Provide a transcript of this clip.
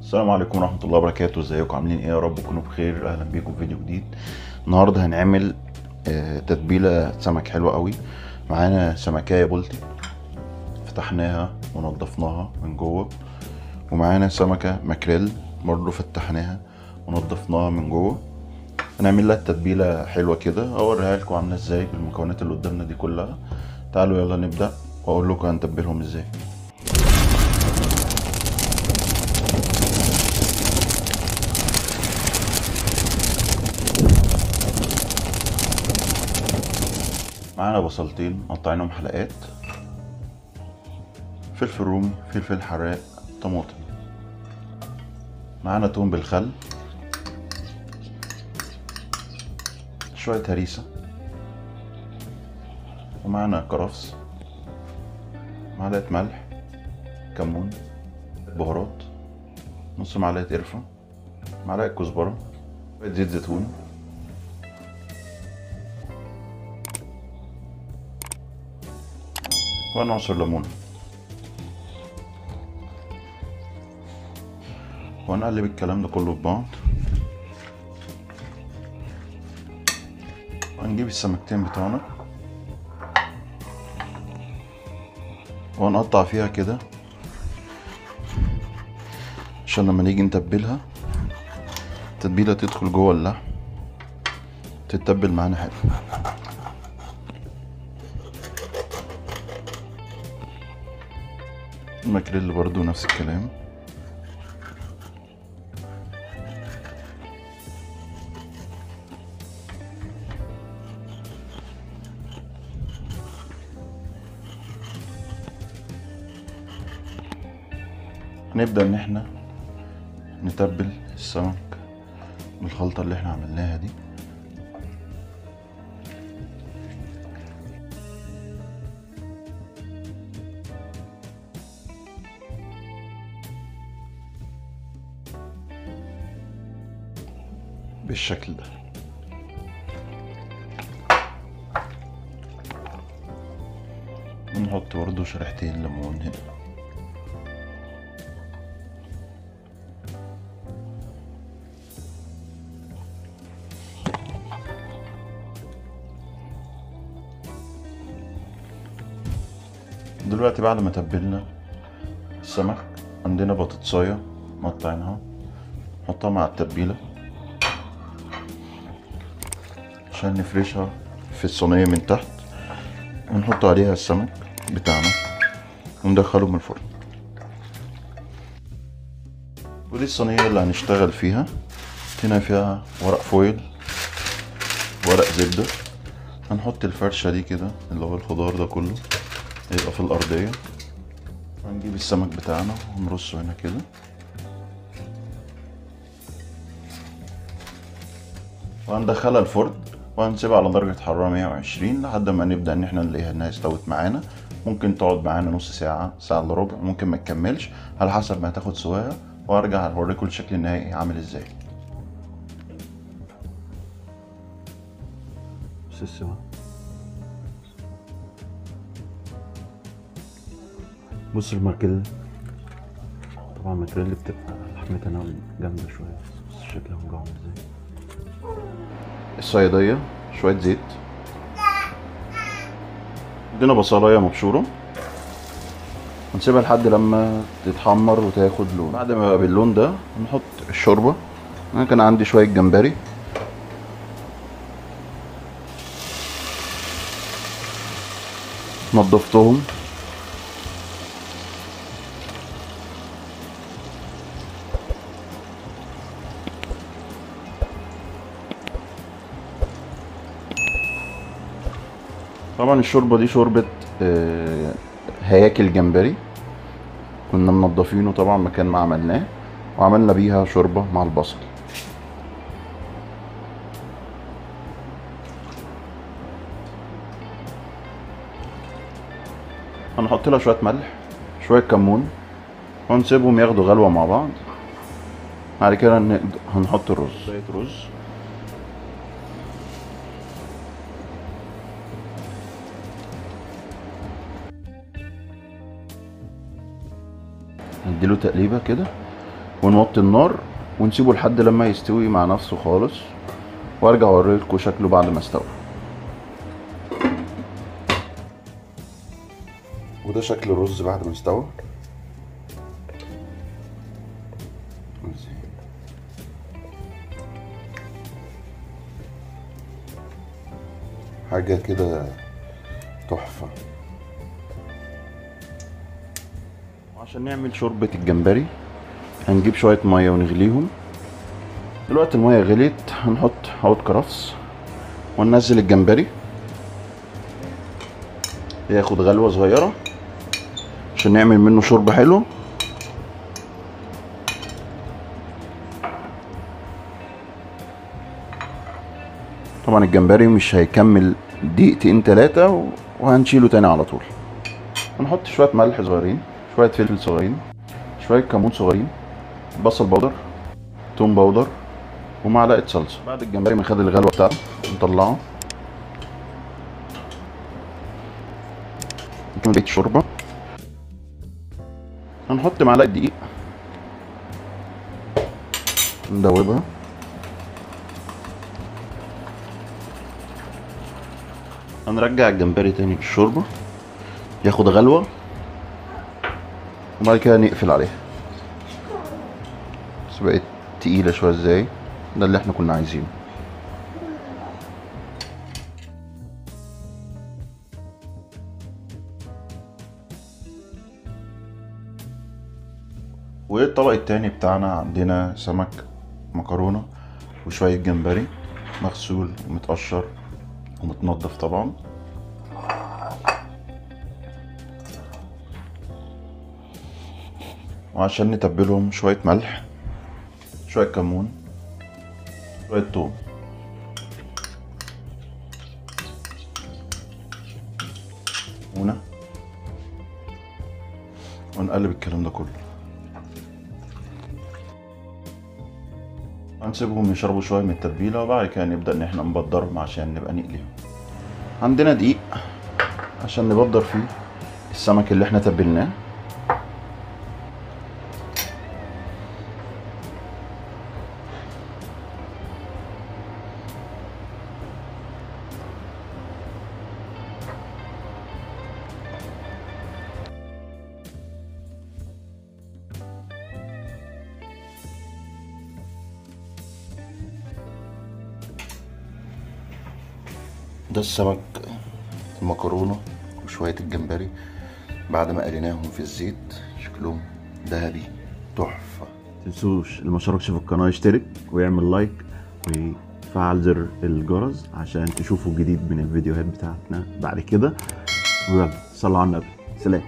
السلام عليكم ورحمة الله وبركاته. ازيكم عاملين ايه؟ يا رب تكونوا بخير. اهلا بيكم في فيديو جديد. النهارده هنعمل تتبيلة سمك حلوة قوي. معانا سمكية بلطي فتحناها ونضفناها من جوه، ومعانا سمكة ماكريل برضه فتحناها ونضفناها من جوه. هنعمل لها التتبيلة حلوة كده، اوريها لكم عاملة ازاي بالمكونات اللي قدامنا دي كلها. تعالوا يلا نبدأ واقول لكم هنتبلهم ازاي. معانا بصلتين قطعينهم حلقات، فلفل رومي، فلفل حراق، طماطم. معانا توم بالخل، شوية هريسة، ومعانا كرفس، معلقة ملح، كمون، بهارات، نص معلقة قرفة، معلقة كزبرة، شوية زيت زيتون، ونعصر ليمون، ونقلب الكلام ده كله في بعض. ونجيب السمكتين بتوعنا ونقطع فيها كده عشان لما نيجي نتبلها التتبيلة تدخل جوه اللحم تتبل معانا حلو. الماكريل برضو نفس الكلام. هنبدأ ان احنا نتبل السمك بالخلطة اللي احنا عملناها دي. بالشكل ده. ونحط برضو شريحتين ليمون هنا. دلوقتي بعد ما تبلنا السمك عندنا بطاطساية مقطعينها نحطها مع التتبيلة عشان نفرشها في الصينية من تحت، ونحط عليها السمك بتاعنا وندخله من الفرن. ودي الصينية اللي هنشتغل فيها. هنا فيها ورق فويل، ورق زبدة. هنحط الفرشة دي كده اللي هو الخضار ده كله يبقى في الأرضية. هنجيب السمك بتاعنا ونرصه هنا كده، وهندخلها الفرن وهنسيبها على درجة حرارة 120 لحد ما نبدأ ان احنا نلاقيها انها استوت معانا. ممكن تقعد معانا نص ساعة، ساعة الا ربع، ممكن ما تكملش على حسب ما هتاخد سواها. وارجع اوريكم الشكل النهائي عامل ازاي. بص السوا. بص الماكريل، طبعا الماكريل بتبقى لحمتها جامدة شوية. بص شكلها من جوه عامل ازاي. الصيادية شوية زيت، عندنا بصلاية مبشورة، ونسيبها لحد لما تتحمر وتاخد لون. بعد ما بقى باللون ده نحط الشوربة. انا كان عندي شوية جمبري، نضفتهم طبعا. الشوربة دي شوربة هياكل جمبري، كنا منضفينه طبعا مكان ما عملناه، وعملنا بيها شوربة مع البصل. هنحط لها شوية ملح، شوية كمون، ونسيبهم ياخدوا غلوة مع بعض. بعد كده هنحط الرز، شوية رز، نديله تقليبة كده، ونوطي النار ونسيبه لحد لما يستوي مع نفسه خالص، وارجع اوريلكوا شكله بعد ما استوى. وده شكل الرز بعد ما استوى. حاجة كده تحفة. وعشان نعمل شوربة الجمبري هنجيب شوية مية ونغليهم. دلوقتي المية غليت، هنحط عود كرفس وننزل الجمبري ياخد غلوة صغيرة عشان نعمل منه شوربة حلو. طبعا الجمبري مش هيكمل دقيقتين 3 وهنشيله تاني على طول. هنحط شوية ملح صغيرين، شوية فلفل صغيرين، شوية كمون صغيرين، بصل بودر، توم بودر، ومعلقة صلصة. بعد الجمبري ما خد الغلوة بتاعته نطلعه نكمل بقية الشوربة. هنحط معلقة دقيق ندوبها. هنرجع الجمبري تاني الشوربة ياخد غلوة، وبعد كده نقفل عليها. بس بقت تقيلة شوية ازاي، ده اللي احنا كنا عايزينه. والطبق التاني بتاعنا عندنا سمك مكرونة وشوية جمبري مغسول ومتقشر ومتنضف طبعا. وعشان نتبلهم شوية ملح، شوية كمون، شوية توم، ونقلب الكلام ده كله. هنسيبهم يشربوا شوية من التتبيلة، وبعد كده نبدأ ان احنا نبدرهم عشان نبقى نقليهم. عندنا دقيق عشان نبدر فيه السمك اللي احنا تبلناه. ده السمك المكرونة وشوية الجمبري بعد ما قليناهم في الزيت، شكلهم ذهبي تحفة. متنسوش اللي مشتركش في القناة يشترك ويعمل لايك ويفعل زر الجرس عشان تشوفوا جديد من الفيديوهات بتاعتنا بعد كده. ويلا صلوا على النبي. سلام.